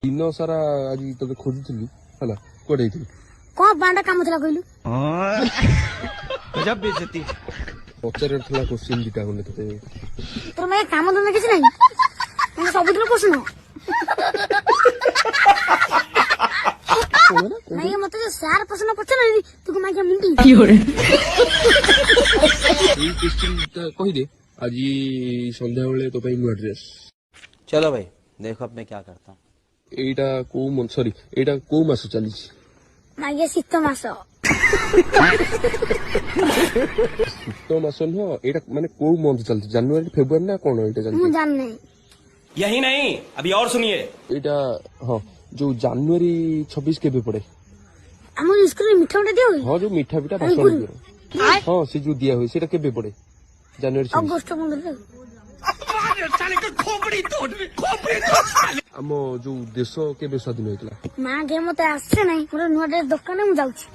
दिन सारा आज ते खोजुली है कड़े कौन बांडा काम थला कहलु गजब बेइज्जती पचार क्वेश्चन दिटा खंडे ते तोर मैं काम धंदा किछ नहीं मैं सब दिन प्रश्न नहीं मते जो सार प्रश्न पछन तू को माइक मिंटी এই क्वेश्चन कहि दे आज संध्या बेले तो पई न्यू ड्रेस चलो भाई देखो अब मैं क्या करता हूँ एटा को मन सॉरी एटा को मास चली मागे शीत मास शीत मास न एटा माने को मंथ चलती जनवरी फेब्रुआरी ना कोन एटा मु चलती जान नहीं यही नहीं अभी और सुनिए एटा हां जो जनवरी 26 के पड़े हम स्कूल में मिठा उठा दियो हाँ जो मीठा पीठा भाषण दियो हाँ से जो दिया हुई सेटा केबे पड़े जनवरी 26 अगस्त 15 हम जो देश केबे स्वाधीन होइतला मां गे मते आसे नहीं मोर नुवा ड्रेस दुकान में जाउछी